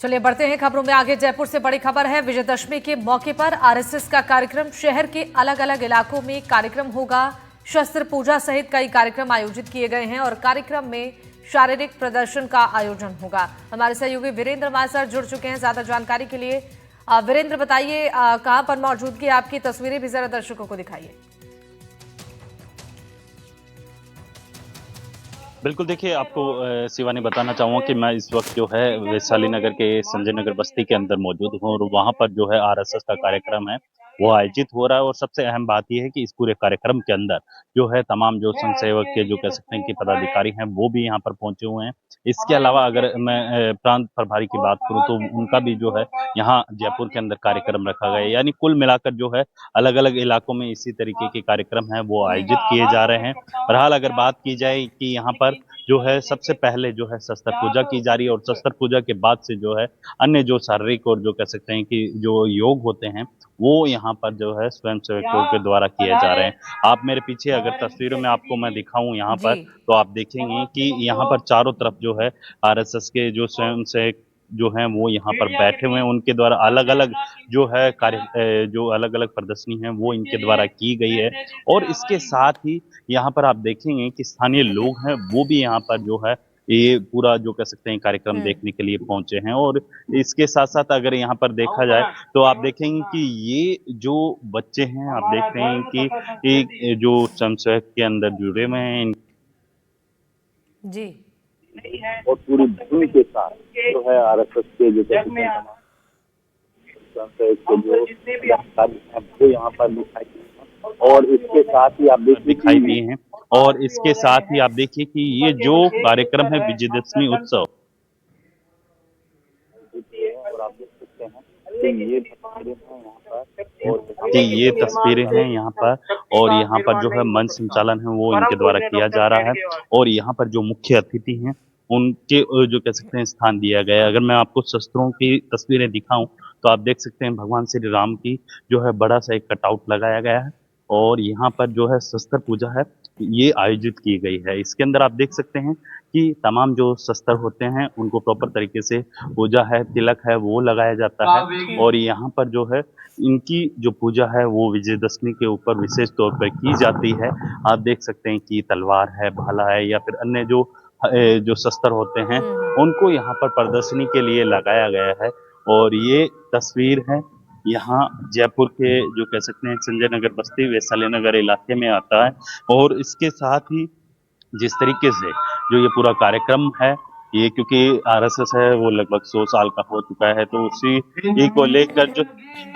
चलिए बढ़ते हैं खबरों में आगे। जयपुर से बड़ी खबर है। विजयदशमी के मौके पर आरएसएस का कार्यक्रम। शहर के अलग अलग इलाकों में कार्यक्रम होगा। शस्त्र पूजा सहित कई कार्यक्रम आयोजित किए गए हैं और कार्यक्रम में शारीरिक प्रदर्शन का आयोजन होगा। हमारे सहयोगी वीरेंद्र हमारे साथ जुड़ चुके हैं ज्यादा जानकारी के लिए। वीरेंद्र बताइए, कहां पर मौजूदगी आपकी, तस्वीरें भी जरा दर्शकों को दिखाइए। बिल्कुल, देखिए आपको शिवानी बताना चाहूँगा कि मैं इस वक़्त जो है वैशाली नगर के संजय नगर बस्ती के अंदर मौजूद हूँ और वहाँ पर जो है आरएसएस का कार्यक्रम है, वो आयोजित हो रहा है और सबसे अहम बात ये है कि इस पूरे कार्यक्रम के अंदर जो है तमाम जो संघ सेवक के जो कह सकते हैं कि पदाधिकारी हैं, वो भी यहाँ पर पहुँचे हुए हैं। इसके अलावा अगर मैं प्रांत प्रभारी की बात करूँ तो उनका भी जो है यहाँ जयपुर के अंदर कार्यक्रम रखा गया है। यानी कुल मिलाकर जो है अलग-अलग इलाकों में इसी तरीके के कार्यक्रम हैं, वो आयोजित किए जा रहे हैं। बहरहाल अगर बात की जाए कि यहाँ पर जो है सबसे पहले जो है शस्त्र पूजा की जा रही है और शस्त्र पूजा के बाद से जो है अन्य जो शारीरिक और जो कह सकते हैं कि जो योग होते हैं, वो यहाँ पर जो है स्वयंसेवकों के द्वारा किए जा रहे हैं। आप मेरे पीछे अगर तस्वीरों में आपको मैं दिखाऊँ यहाँ जी। पर, तो आप देखेंगे कि यहाँ पर चारों तरफ जो है आरएसएस के जो स्वयंसेवक जो हैं वो यहाँ पर बैठे हुए हैं। उनके द्वारा अलग-अलग जो है जो अलग-अलग प्रदर्शनी है वो इनके द्वारा की गई है और इसके साथ ही यहाँ पर आप देखेंगे कि स्थानीय लोग हैं, वो भी यहाँ पर जो है, ये पूरा जो कह सकते हैं कार्यक्रम देखने के लिए पहुँचे हैं और इसके साथ-साथ अगर यहाँ पर देखा जाए, तो आप देखेंगे कि ये जो बच्चे हैं, आप देख रहे हैं कि एक जो स्वयंसेवक के अंदर जुड़े हुए हैं जी। और पूरी धुन के साथ जो है आरएसएस के जो कह सकते हैं स्वयंसेवक के जो पदाधिकारी हैं वो यहाँ पर दिखाई दिए हैं और इसके साथ ही आप दिखाई दिए हैं और इसके साथ ही आप देखिए कि ये जो कार्यक्रम है विजयदशमी उत्सव और आप देख सकते हैं कि ये तस्वीरें हैं यहाँ पर और कि ये तस्वीरें हैं यहाँ पर और यहाँ पर जो है मंच संचालन है वो इनके द्वारा किया जा रहा है और यहाँ पर जो मुख्य अतिथि हैं उनके जो कह सकते हैं स्थान दिया गया है। अगर मैं आपको शस्त्रों की तस्वीरें दिखाऊं तो आप देख सकते हैं भगवान श्री राम की जो है बड़ा सा एक कटआउट लगाया गया है और यहाँ पर जो है शस्त्र पूजा है ये आयोजित की गई है। इसके अंदर आप देख सकते हैं कि तमाम जो शस्त्र होते हैं उनको प्रॉपर तरीके से पूजा है, तिलक है वो लगाया जाता है और यहाँ पर जो है इनकी जो पूजा है वो विजयदशमी के ऊपर विशेष तौर पर की जाती है। आप देख सकते हैं कि तलवार है, भाला है या फिर अन्य जो शस्त्र होते हैं उनको यहाँ पर प्रदर्शनी के लिए लगाया गया है और ये तस्वीर है यहाँ जयपुर के जो कह सकते हैं संजय नगर बस्ती वैशाली नगर इलाके में आता है और इसके साथ ही जिस तरीके से जो ये पूरा कार्यक्रम है ये क्योंकि आरएसएस है वो लगभग 100 साल का हो चुका है तो उसी ही को लेकर जो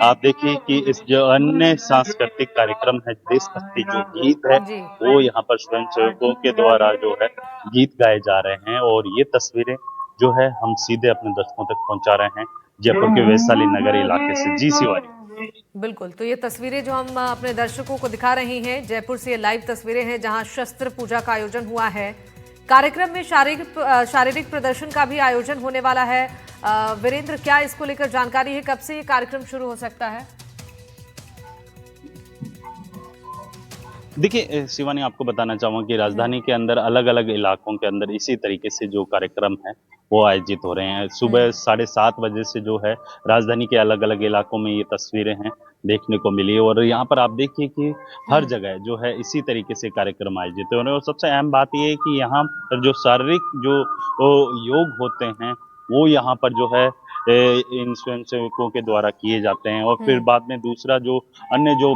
आप देखिए कि इस जो अन्य सांस्कृतिक कार्यक्रम है देशभक्ति जो गीत है जी। वो यहाँ पर स्वयंसेवकों के द्वारा जो है गीत गाए जा रहे हैं और ये तस्वीरें जो है हम सीधे अपने दर्शकों तक पहुंचा रहे हैं जयपुर के वैशाली नगर इलाके से। जी शिवानी। बिल्कुल, तो ये तस्वीरें जो हम अपने दर्शकों को दिखा रहे हैं, जयपुर से ये लाइव तस्वीरें हैं जहां शस्त्र पूजा का आयोजन हुआ है। कार्यक्रम में शारीरिक प्रदर्शन का भी आयोजन होने वाला है। वीरेंद्र, क्या इसको लेकर जानकारी है, कब से ये कार्यक्रम शुरू हो सकता है? देखिए शिवानी आपको बताना चाहूँगा कि राजधानी के अंदर अलग-अलग इलाकों के अंदर इसी तरीके से जो कार्यक्रम है वो आयोजित हो रहे हैं। सुबह 7:30 बजे से जो है राजधानी के अलग-अलग इलाकों में ये तस्वीरें हैं देखने को मिली और यहाँ पर आप देखिए कि हर जगह जो है इसी तरीके से कार्यक्रम आयोजित हो रहे हैं और सबसे अहम बात ये है कि यहाँ पर जो शारीरिक जो योग होते हैं वो यहाँ पर जो है इन स्वयंसेवकों के द्वारा किए जाते हैं और फिर बाद में दूसरा जो अन्य जो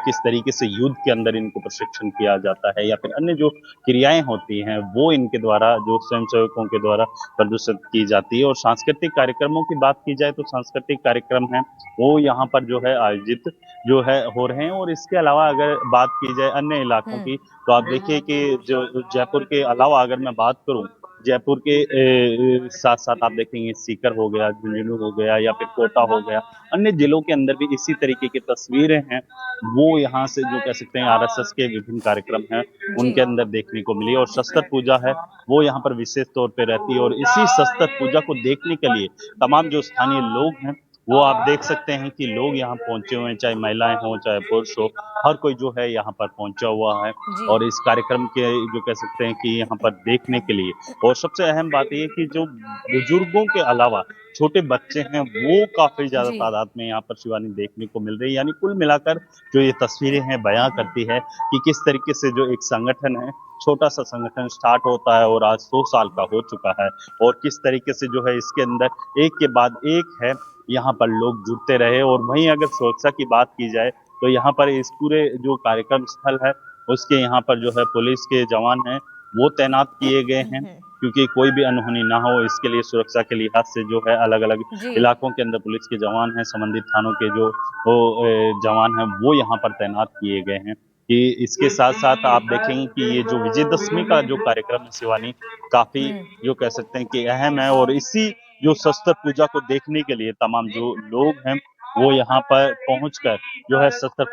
किस तरीके से युद्ध के अंदर इनको प्रशिक्षण किया जाता है या फिर अन्य जो क्रियाएं होती हैं वो इनके द्वारा जो स्वयंसेवकों के द्वारा प्रदर्शित की जाती है और सांस्कृतिक कार्यक्रमों की बात की जाए तो सांस्कृतिक कार्यक्रम है वो यहाँ पर जो है आयोजित जो है हो रहे हैं और इसके अलावा अगर बात की जाए अन्य इलाकों की तो आप देखिए कि जो जयपुर के अलावा अगर मैं बात करूं जयपुर के साथ साथ आप देखेंगे सीकर हो गया, झुंझुनू हो गया या फिर कोटा हो गया, अन्य जिलों के अंदर भी इसी तरीके की तस्वीरें हैं वो यहाँ से जो कह सकते हैं आरएसएस के विभिन्न कार्यक्रम हैं जी। उनके अंदर देखने को मिली और शस्त्र पूजा है वो यहाँ पर विशेष तौर पे रहती है और इसी शस्त्र पूजा को देखने के लिए तमाम जो स्थानीय लोग हैं वो आप देख सकते हैं कि लोग यहाँ पहुंचे हुए हैं, चाहे महिलाएं हों चाहे पुरुष हो, हर कोई जो है यहाँ पर पहुंचा हुआ है जी। और इस कार्यक्रम के जो कह सकते हैं कि यहाँ पर देखने के लिए। और सबसे अहम बात ये है कि जो बुजुर्गों के अलावा छोटे बच्चे हैं वो काफी ज्यादा जी। तादाद में यहाँ पर शिवानी देखने को मिल रही है। यानी कुल मिलाकर जो ये तस्वीरें हैं बयां करती है कि किस तरीके से जो एक संगठन है, छोटा सा संगठन स्टार्ट होता है और आज 100 साल का हो चुका है और किस तरीके से जो है इसके अंदर एक के बाद एक है यहाँ पर लोग जुड़ते रहे। और वहीं अगर सुरक्षा की बात की जाए तो यहाँ पर इस पूरे जो कार्यक्रम स्थल है उसके यहाँ पर जो है पुलिस के जवान हैं वो तैनात किए गए हैं, क्योंकि कोई भी अनहोनी ना हो इसके लिए सुरक्षा के लिहाज से जो है अलग अलग जी। इलाकों के अंदर पुलिस के जवान हैं, संबंधित थानों के जो जवान हैं वो यहाँ पर तैनात किए गए हैं। कि इसके साथ साथ आप देखेंगे कि ये जो विजयदशमी का जो कार्यक्रम है शिवानी, काफी जो कह सकते हैं कि अहम है और इसी जो शस्त्र पूजा को देखने के लिए तमाम जो लोग हैं वो यहाँ पर पहुंचकर जो है शस्त्र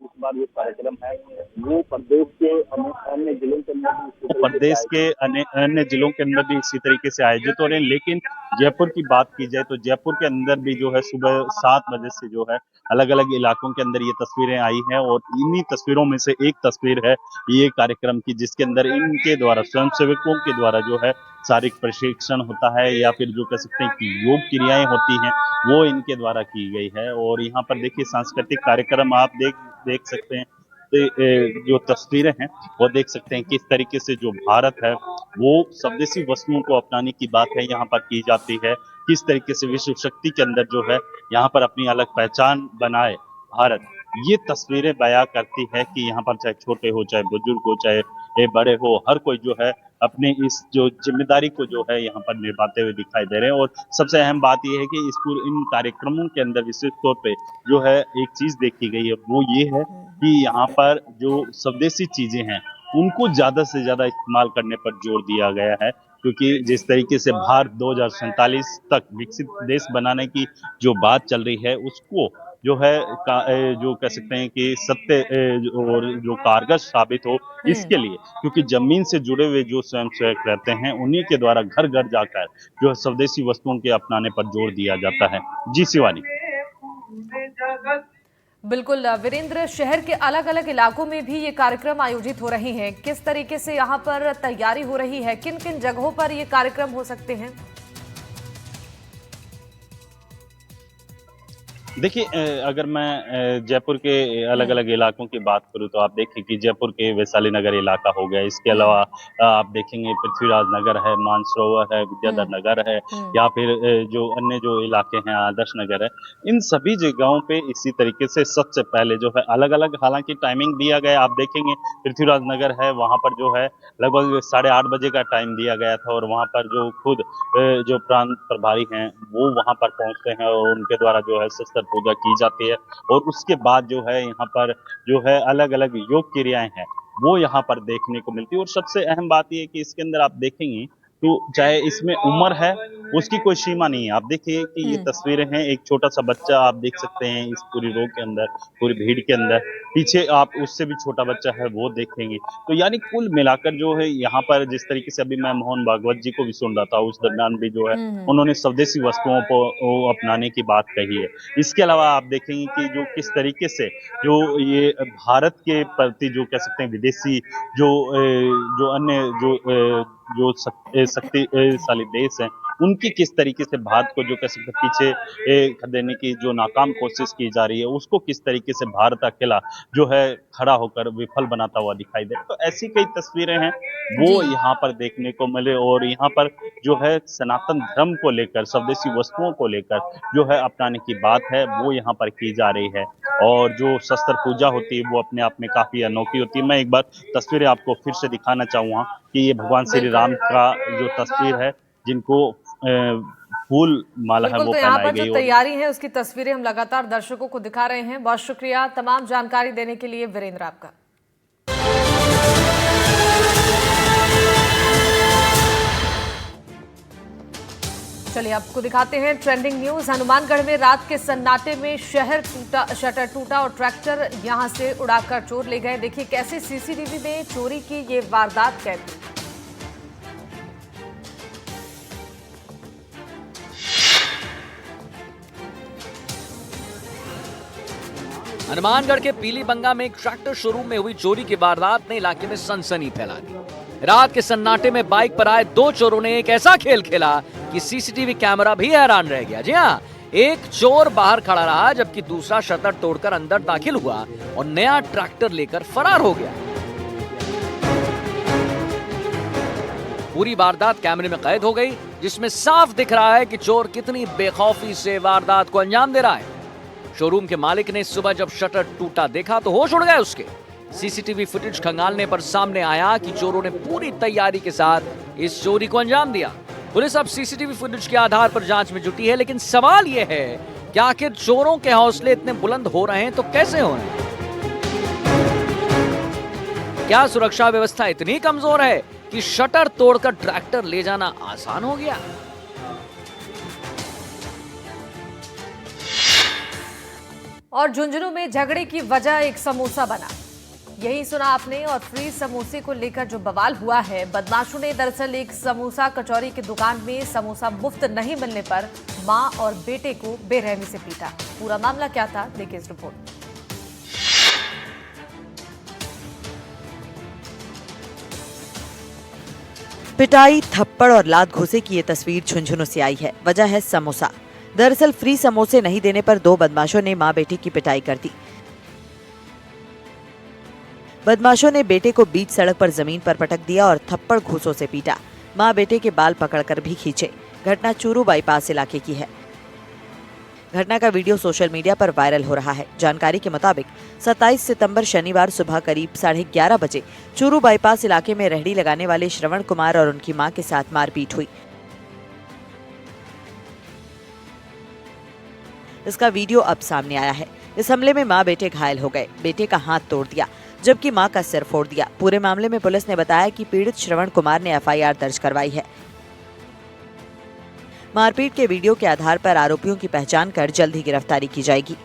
इस बार जो कार्यक्रम है वो प्रदेश के अन्य जिलों के अंदर भी इसी तरीके से प्रदेश के अन्य जिलों के अंदर भी इसी तरीके से आयोजित हो रहे हैं। लेकिन जयपुर की बात की जाए तो जयपुर के अंदर भी जो है सुबह 7 बजे से जो है अलग अलग इलाकों के अंदर ये तस्वीरें आई हैं और इन्हीं तस्वीरों में से एक तस्वीर है ये कार्यक्रम की, जिसके अंदर इनके द्वारा स्वयंसेवकों के द्वारा जो है शारीरिक प्रशिक्षण होता है या फिर जो कह सकते हैं कि योग क्रियाएं होती हैं वो इनके द्वारा की गई है। और यहाँ पर देखिए सांस्कृतिक कार्यक्रम आप देख सकते हैं। जो तस्वीरें हैं वो देख सकते हैं किस तरीके से जो भारत है वो स्वदेशी वस्तुओं को अपनाने की बात है यहाँ पर की जाती है, किस तरीके से विश्व शक्ति के अंदर जो है यहाँ पर अपनी अलग पहचान बनाए भारत। ये तस्वीरें बयां करती है कि यहाँ पर चाहे छोटे हो चाहे बुजुर्ग हो चाहे बड़े हो, हर कोई जो है अपने इस जो जिम्मेदारी को जो है यहाँ पर निभाते हुए दिखाई दे रहे हैं। और सबसे अहम बात यह है कि इन कार्यक्रमों के अंदर विशेष तौर पे जो है एक चीज देखी गई है वो ये है कि यहाँ पर जो स्वदेशी चीजें हैं उनको ज्यादा से ज्यादा इस्तेमाल करने पर जोर दिया गया है, क्योंकि जिस तरीके से भारत 2047 तक विकसित देश बनाने की जो बात चल रही है उसको जो है जो कह सकते हैं कि सत्य और जो कारगर साबित हो इसके लिए, क्योंकि जमीन से जुड़े हुए जो स्वयंसेवक रहते हैं उन्हीं के द्वारा घर घर जाकर जो है स्वदेशी वस्तुओं के अपनाने पर जोर दिया जाता है। जी शिवानी। बिल्कुल वीरेंद्र, शहर के अलग अलग इलाकों में भी ये कार्यक्रम आयोजित हो रहे हैं, किस तरीके से यहाँ पर तैयारी हो रही है, किन किन जगहों पर ये कार्यक्रम हो सकते हैं? देखिए अगर मैं जयपुर के अलग अलग इलाकों की बात करूं तो आप देखिए कि जयपुर के वैशाली नगर इलाका हो गया, इसके अलावा आप देखेंगे पृथ्वीराज नगर है, मानसरोवर है, विद्याधर नगर है या फिर जो अन्य जो इलाके हैं आदर्श नगर है, इन सभी जगहों पे इसी तरीके से सबसे पहले जो है अलग अलग हालांकि टाइमिंग दिया गया। आप देखेंगे पृथ्वीराज नगर है वहां पर जो है लगभग 8:30 बजे का टाइम दिया गया था और वहां पर जो खुद जो प्रांत प्रभारी हैं वो वहां पर पहुंचते हैं और उनके द्वारा जो है शस्त्र पूजा की जाती है और उसके बाद जो है यहाँ पर जो है अलग अलग योग क्रियाएं हैं वो यहाँ पर देखने को मिलती है। और सबसे अहम बात यह है कि इसके अंदर आप देखेंगे तो चाहे इसमें उम्र है उसकी कोई सीमा नहीं है। आप देखिए कि ये तस्वीरें हैं, एक छोटा सा बच्चा आप देख सकते हैं इस पूरी रो के अंदर, पूरी भीड़ के अंदर, पीछे आप उससे भी छोटा बच्चा है वो देखेंगे। तो यानी कुल मिलाकर जो है यहाँ पर जिस तरीके से अभी मैं मोहन भागवत जी को भी सुन रहा था उस दरमियान भी जो है उन्होंने स्वदेशी वस्तुओं को अपनाने की बात कही है। इसके अलावा आप देखेंगे कि जो किस तरीके से जो ये भारत के प्रति जो कह सकते हैं विदेशी जो अन्य जो शक्तिशाली देश हैं उनकी किस तरीके से भारत को जो कह सकते पीछे खदेड़ने की जो नाकाम कोशिश की जा रही है उसको किस तरीके से भारत अकेला जो है खड़ा होकर विफल बनाता हुआ दिखाई दे। तो ऐसी कई तस्वीरें हैं वो यहाँ पर देखने को मिले और यहाँ पर जो है सनातन धर्म को लेकर स्वदेशी वस्तुओं को लेकर जो है अपनाने की बात है वो यहाँ पर की जा रही है। और जो शस्त्र पूजा होती है वो अपने आप में काफी अनोखी होती है। मैं एक बार तस्वीरें आपको फिर से दिखाना चाहूंगा कि ये भगवान श्री राम का जो तस्वीर है जिनको फूल माला है वो तो यहाँ पहनाई पर गई जो तैयारी है उसकी तस्वीरें हम लगातार दर्शकों को दिखा रहे हैं। बहुत शुक्रिया तमाम जानकारी देने के लिए वीरेंद्र आपका। चलिए आपको दिखाते हैं ट्रेंडिंग न्यूज। हनुमानगढ़ में रात के सन्नाटे में शटर टूटा और ट्रैक्टर यहां से उड़ाकर चोर ले गए। देखिए कैसे सीसीटीवी में चोरी की ये वारदात कैद हुई। हनुमानगढ़ के पीलीबंगा में एक ट्रैक्टर शोरूम में हुई चोरी की वारदात ने इलाके में सनसनी फैला दी। रात के सन्नाटे में बाइक पर आए दो चोरों ने एक ऐसा खेल खेला कि सीसीटीवी कैमरा भी हैरान रह गया। जी हाँ, एक चोर बाहर खड़ा रहा जबकि दूसरा शटर तोड़कर अंदर दाखिल हुआ और नया ट्रैक्टर लेकर फरार हो गया। पूरी वारदात कैमरे में कैद हो गई, जिसमें साफ दिख रहा है कि चोर कितनी बेखौफी से वारदात को अंजाम दे रहा है। शोरूम के मालिक ने सुबह जब शटर टूटा देखा तो होश उड़ गए उसके। सीसीटीवी फुटेज खंगालने पर सामने आया कि चोरों ने पूरी तैयारी के साथ इस चोरी को अंजाम दिया। पुलिस अब सीसीटीवी फुटेज के आधार पर जांच में जुटी है, लेकिन सवाल यह है कि आखिर चोरों के हौसले इतने बुलंद हो रहे हैं तो कैसे हो रहे हैं? क्या सुरक्षा व्यवस्था इतनी कमजोर है कि शटर तोड़कर ट्रैक्टर ले जाना आसान हो गया? और झुंझुनू में झगड़े की वजह एक समोसा बना। यही सुना आपने। और फ्री समोसे को लेकर जो बवाल हुआ है, बदमाशों ने दरअसल एक समोसा कचौरी की दुकान में समोसा मुफ्त नहीं मिलने पर मां और बेटे को बेरहमी से पीटा। पूरा मामला क्या था, देखिए इस रिपोर्ट। पिटाई, थप्पड़ और लात घुसे की ये तस्वीर झुंझुनू से आई है। वजह है समोसा। दरअसल फ्री समोसे नहीं देने पर दो बदमाशों ने मां बेटे की पिटाई कर दी। बदमाशों ने बेटे को बीच सड़क पर जमीन पर पटक दिया और थप्पड़ घूसों से पीटा। मां बेटे के बाल पकड़कर भी खींचे। घटना चूरू बाईपास इलाके की है। घटना का वीडियो सोशल मीडिया पर वायरल हो रहा है। जानकारी के मुताबिक 27 सितंबर शनिवार सुबह करीब 11:30 बजे चूरू बाईपास इलाके में रेहड़ी लगाने वाले श्रवण कुमार और उनकी मां के साथ मारपीट हुई। इसका वीडियो अब सामने आया है। इस हमले में मां बेटे घायल हो गए। बेटे का हाथ तोड़ दिया जबकि मां का सिर फोड़ दिया। पूरे मामले में पुलिस ने बताया कि पीड़ित श्रवण कुमार ने एफआईआर दर्ज करवाई है। मारपीट के वीडियो के आधार पर आरोपियों की पहचान कर जल्द ही गिरफ्तारी की जाएगी।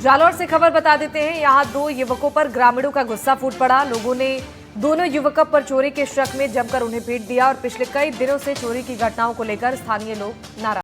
जालौर से खबर बता देते हैं। यहां दो युवकों पर ग्रामीणों का गुस्सा फूट पड़ा। लोगों ने दोनों युवकों पर चोरी के शक में जमकर उन्हें पीट दिया और पिछले कई दिनों से चोरी की घटनाओं को लेकर स्थानीय लोग नाराज।